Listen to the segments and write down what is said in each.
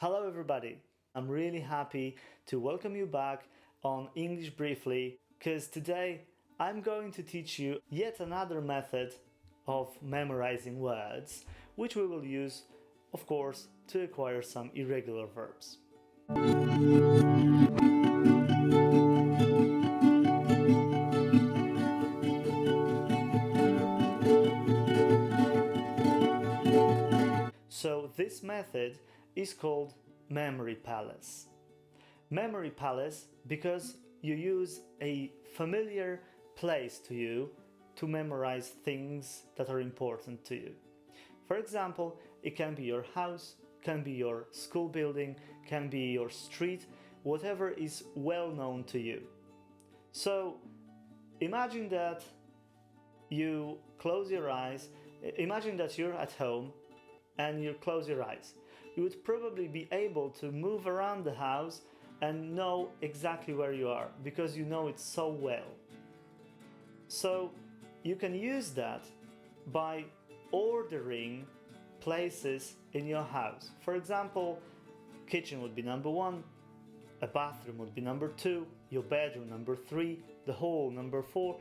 Hello everybody! I'm really happy to welcome you back on English Briefly because today I'm going to teach you yet another method of memorizing words which we will use, of course, to acquire some irregular verbs. So this method is called memory palace. Memory palace because you use a familiar place to you to memorize things that are important to you. For example, it can be your house, can be your school building, can be your street, whatever is well known to you. So imagine that you close your eyes, imagine that you're at home and you close your eyes. You would probably be able to move around the house and know exactly where you are because you know it so well. So you can use that by ordering places in your house. For example, kitchen would be number 1, a bathroom would be number 2, your bedroom number 3, the hall number 4,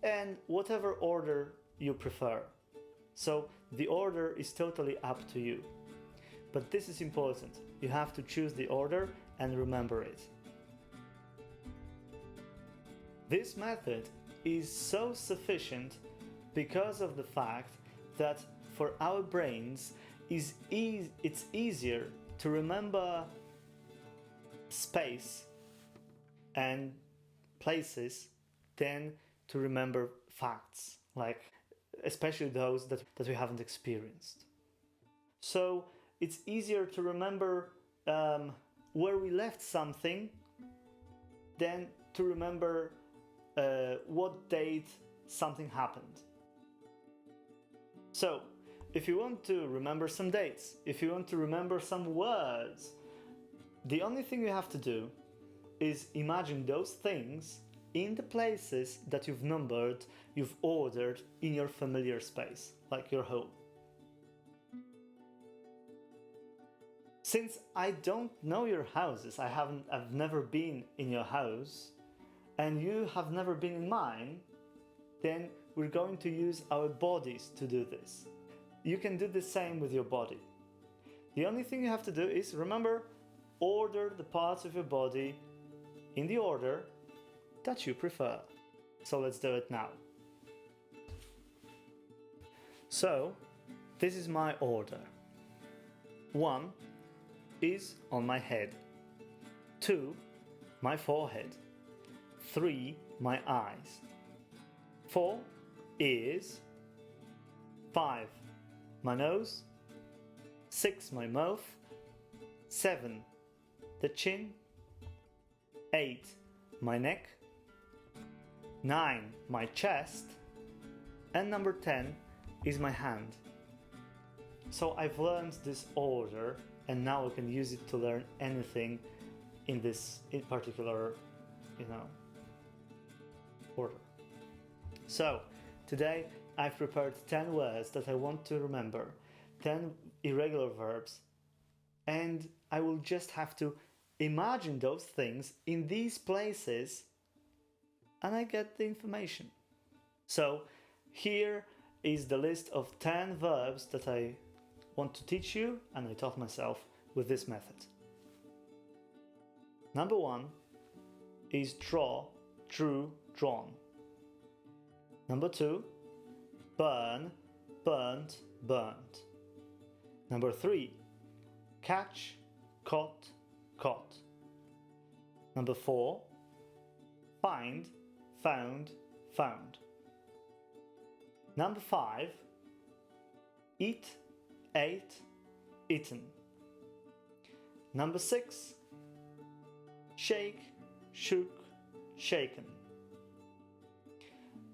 and whatever order you prefer. So the order is totally up to you. But this is important. You have to choose the order and remember it. This method is so sufficient because of the fact that for our brains it's easier to remember space and places than to remember facts, like especially those that we haven't experienced. So it's easier to remember where we left something than to remember what date something happened. So if you want to remember some dates, if you want to remember some words, the only thing you have to do is imagine those things in the places that you've numbered, you've ordered in your familiar space, like your home. Since I don't know your houses, I've never been in your house, and you have never been in mine, then we're going to use our bodies to do this. You can do the same with your body. The only thing you have to do is, remember, order the parts of your body in the order that you prefer. So let's do it now. So, this is my order. 1 is on my head. 2, my forehead. 3, my eyes. 4, ears. 5, my nose. 6, my mouth. 7, the chin. 8, my neck. 9, my chest. And number 10 is my hand. So I've learned this order, and now I can use it to learn anything in this particular, order. So today I've prepared 10 words that I want to remember, 10 irregular verbs, and I will just have to imagine those things in these places and I get the information. So here is the list of 10 verbs that I want to teach you and I taught myself with this method. Number 1 is draw, drew, drawn. Number 2, burn, burnt, burnt. Number 3, catch, caught, caught. Number 4, find, found, found. Number 5, eat, ate, eaten. Number 6, shake, shook, shaken.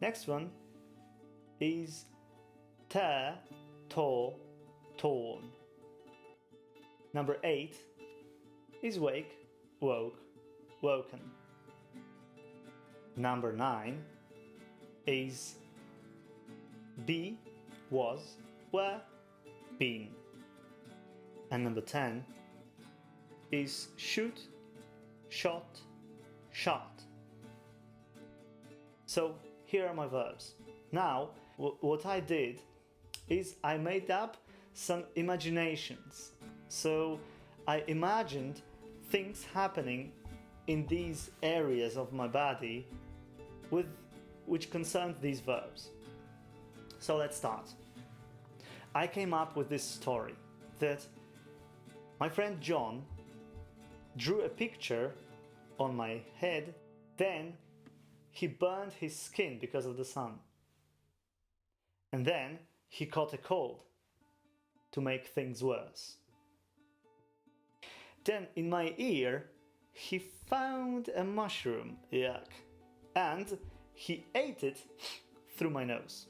Next one is tear, tore, torn. Number 8 is wake, woke, woken. Number 9 is be, was, were, been. And number 10 is shoot, shot, shot. So here are my verbs. Now, what I did is I made up some imaginations. So I imagined things happening in these areas of my body which concerned these verbs. So let's start. I came up with this story that my friend John drew a picture on my head, then he burned his skin because of the sun. And then he caught a cold to make things worse. Then in my ear, he found a mushroom, yuck, and he ate it through my nose.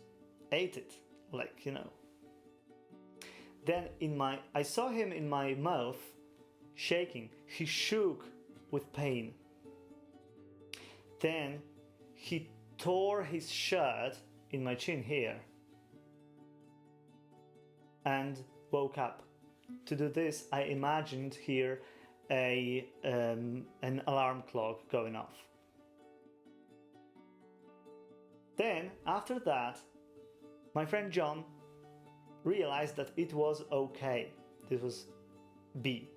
Ate it, like, you know. Then I saw him in my mouth shaking. He shook with pain. Then he tore his shirt in my chin here and woke up. To do this, I imagined here an alarm clock going off. Then, after that, my friend John realized that it was okay. This was B.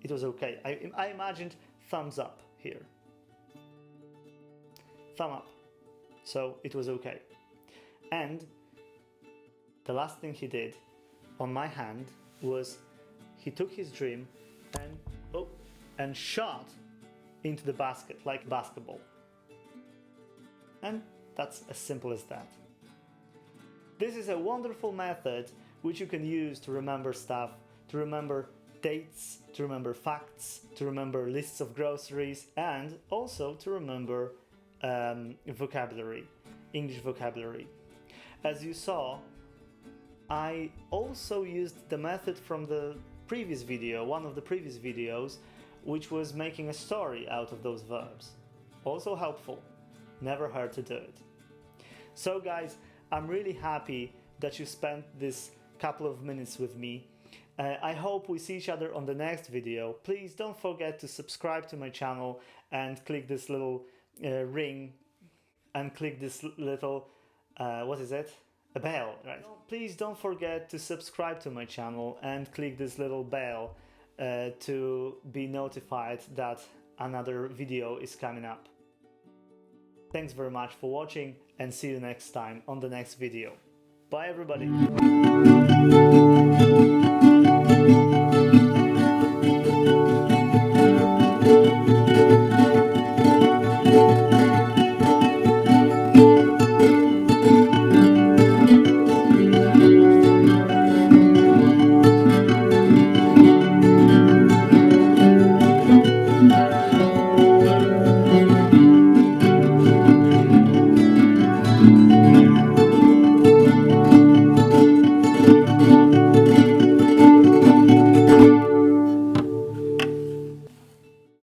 It was okay. I imagined thumbs up here. Thumb up. So it was okay. And the last thing he did on my hand was he took his dream and shot into the basket like basketball. And that's as simple as that. This is a wonderful method which you can use to remember stuff, to remember dates, to remember facts, to remember lists of groceries, and also to remember vocabulary, English vocabulary. As you saw, I also used the method from the previous video, one of the previous videos, which was making a story out of those verbs. Also helpful, never hurt to do it. So guys, I'm really happy that you spent this couple of minutes with me. I hope we see each other on the next video. Please don't forget to subscribe to my channel and click this little ring and click this little, what is it? A bell, right? Please don't forget to subscribe to my channel and click this little bell to be notified that another video is coming up. Thanks very much for watching and see you next time on the next video. Bye everybody!